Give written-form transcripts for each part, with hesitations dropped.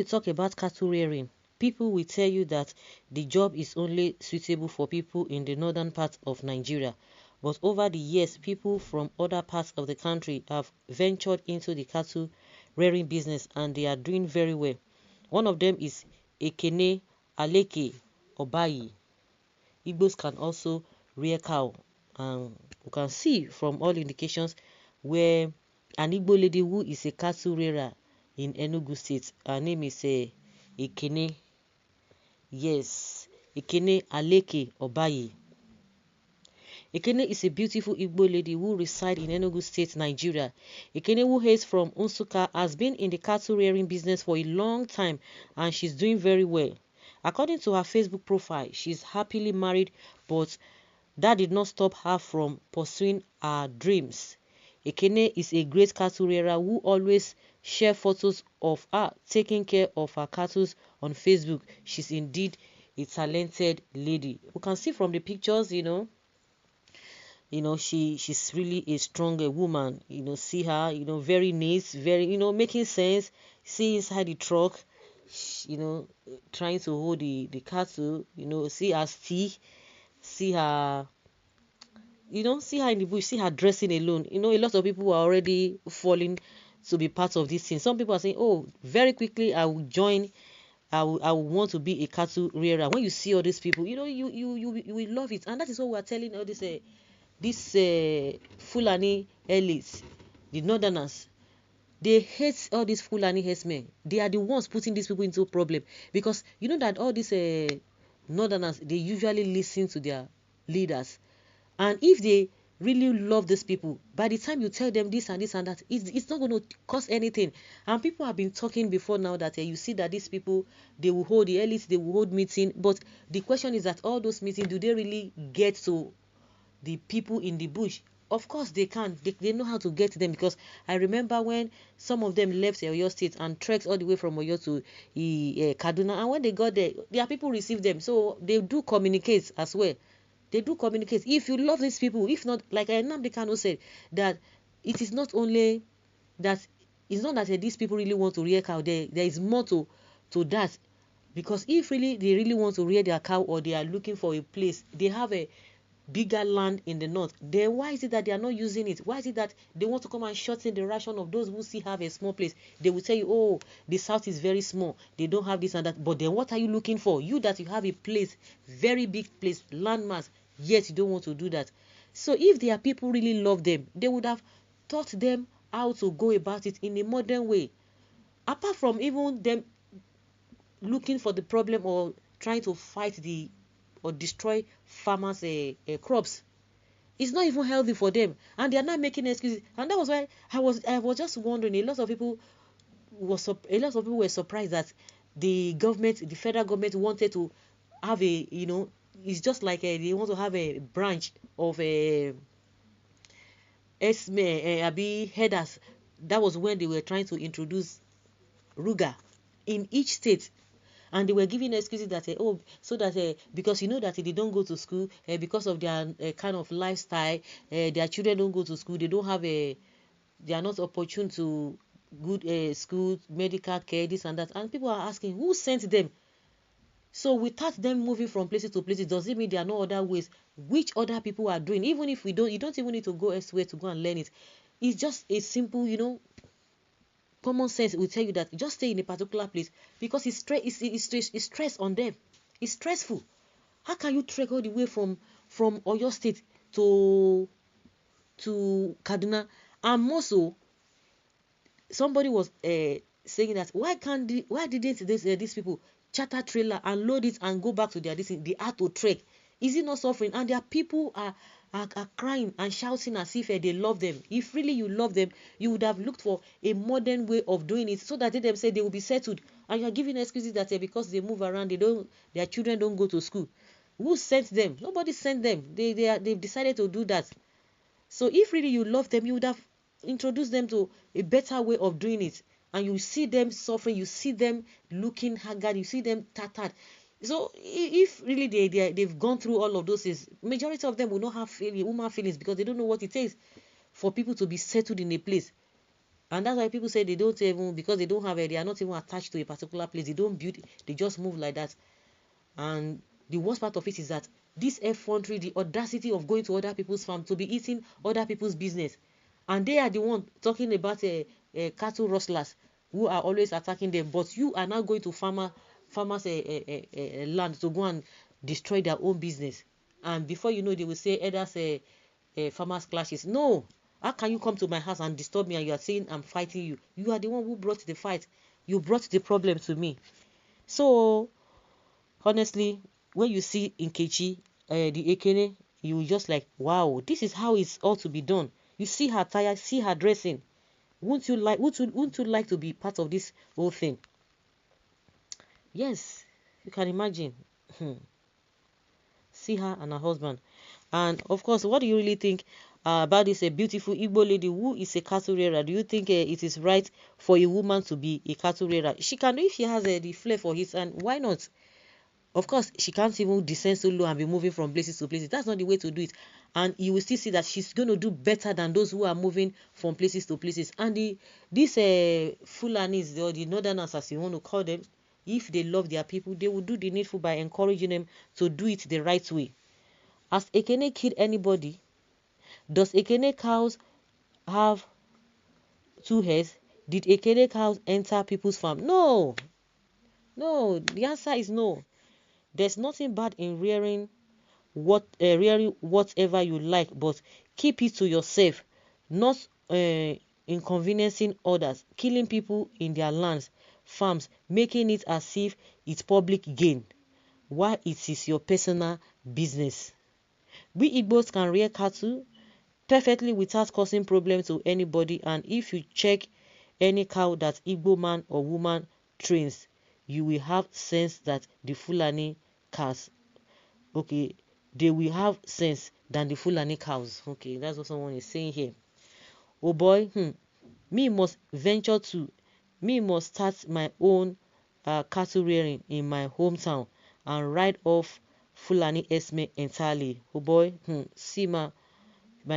you talk about cattle rearing, people will tell you that the job is only suitable for people in the northern part of Nigeria. But over the years, people from other parts of the country have ventured into the cattle rearing business and they are doing very well. One of them is Ekene Aleke Obayi. Igbos can also rear cow, and you can see from all indications where an Igbo lady who is a cattle rearer in Enugu State, her name is Ekene. Yes, Ekene Aleke Obayi. Ekene is a beautiful Igbo lady who resides in Enugu State, Nigeria. Ekene, who hails from Nsukka, has been in the cattle rearing business for a long time and she's doing very well. According to her Facebook profile, she's happily married, but that did not stop her from pursuing her dreams. Ekene is a great cattle rearer who always shares photos of her taking care of her cattle on Facebook. She's indeed a talented lady. We can see from the pictures, she's really a strong woman. See her, very neat, very, making sense. See inside the truck, trying to hold the cattle. See her stick, see her, see her in the bush, see her dressing alone. A lot of people are already falling to be part of this thing. Some people are saying, oh, very quickly I will join. I will want to be a cattle rearer. When you see all these people, you will love it. And that is what we are telling all this Fulani elites, the northerners. They hate all these Fulani herdsmen. They are the ones putting these people into problem, because you know that all these northerners, they usually listen to their leaders, and if they really love these people, by the time you tell them this and this and that, it's not going to cost anything. And people have been talking before now that you see that these people, they will hold the elites, they will hold meeting, but the question is that all those meetings, do they really get to the people in the bush? Of course they can. They know how to get to them, because I remember when some of them left Oyo State and trekked all the way from Oyo to Kaduna, and when they got there, their people received them. So they do communicate as well. They do communicate. If you love these people, if not, like Nnamdi Kanu said, that it is not only that, it's not that these people really want to rear cow. There is more to that, because if really they really want to rear their cow, or they are looking for a place, they have a bigger land in the north, then why is it that they are not using it? Why is it that they want to come and shorten the ration of those who still have a small place? They will tell you, oh, the south is very small, they don't have this and that. But then what are you looking for? You that you have a place, very big place, landmass, yet you don't want to do that. So if their people really love them, they would have taught them how to go about it in a modern way, apart from even them looking for the problem or trying to fight or destroy farmers' crops. It's not even healthy for them, and they are not making excuses. And that was why I was just wondering. A lot of people were surprised that the federal government wanted to have it's just like they want to have a branch of headers. That was when they were trying to introduce Ruga in each state. And they were giving excuses that so that because that they don't go to school, because of their kind of lifestyle, their children don't go to school, they don't have they are not opportune to good school, medical care, this and that. And people are asking, who sent them? So without them moving from places to places, does it mean there are no other ways which other people are doing? Even if you don't even need to go elsewhere to go and learn it. It's just a simple, common sense will tell you that just stay in a particular place, because it's stress on them. It's stressful. How can you trek all the way from Oyo State to Kaduna? And more so, somebody was saying that why didn't these people charter trailer and load it and go back to their they had to trek? Is it not suffering? And their people are crying and shouting as if they love them. If really you love them, you would have looked for a modern way of doing it, so that they themselves, they will be settled. And you are giving excuses that because they move around, their children don't go to school. Who sent them? Nobody sent them. They've decided to do that. So if really you love them, you would have introduced them to a better way of doing it. And you see them suffering, you see them looking haggard, you see them tattered. So if really they've gone through all of those things, majority of them will not have human feelings, because they don't know what it takes for people to be settled in a place. And that's why people say they don't even, because they don't have it, they are not even attached to a particular place. They don't build, they just move like that. And the worst part of it is that this effrontery, the audacity of going to other people's farm to be eating other people's business. And they are the one talking about cattle rustlers who are always attacking them. But you are now going to farmers' land to go and destroy their own business. And before you know, they will say others farmers clashes. No, how can you come to my house and disturb me and you are saying I'm fighting you? You are the one who brought the fight. You brought the problem to me. So honestly, when you see Nkechi, the Ekene, you just like, wow, this is how it's all to be done. You see her attire, see her dressing. Wouldn't you like to be part of this whole thing? Yes, you can imagine. See her and her husband. And of course, what do you really think about this beautiful Igbo lady who is a cattle rearer? Do you think it is right for a woman to be a cattle rearer? She can, if she has the flair for it, and why not? Of course, she can't even descend so low and be moving from places to places. That's not the way to do it. And you will still see that she's going to do better than those who are moving from places to places. And these Fulanis, or the Northerners, as you want to call them, if they love their people, they will do the needful by encouraging them to do it the right way. Has Ekene killed anybody? Does Ekene cows have two heads? Did Ekene cows enter people's farm? No. No. The answer is no. There's nothing bad in rearing whatever you like, but keep it to yourself, not inconveniencing others, killing people in their lands, farms, making it as if it's public gain, while it is your personal business. We Igbos can rear cattle perfectly without causing problems to anybody, and if you check any cow that Igbo man or woman trains, you will have sense that the Fulani cows, okay, they will have sense than the Fulani cows. Okay, that's what someone is saying here. Oh boy, me must venture to, me must start my own cattle rearing in my hometown and ride off Fulani Esme entirely. Oh boy, see my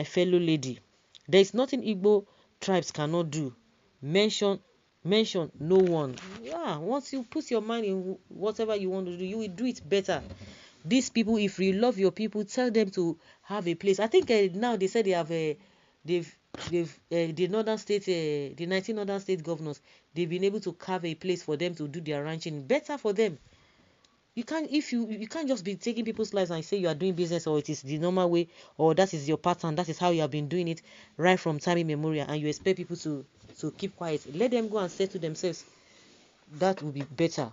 fellow lady, there is nothing Igbo tribes cannot do. Mention no one. Yeah, once you put your mind in whatever you want to do, you will do it better. These people, if you love your people, tell them to have a place. I think now they said they have the northern state, the 19 northern state governors, they've been able to carve a place for them to do their ranching. Better for them. You can't, if you can't just be taking people's lives and say you are doing business, or it is the normal way, or that is your pattern, that is how you have been doing it right from time immemorial, and you expect people to keep quiet. Let them go and say to themselves. That will be better.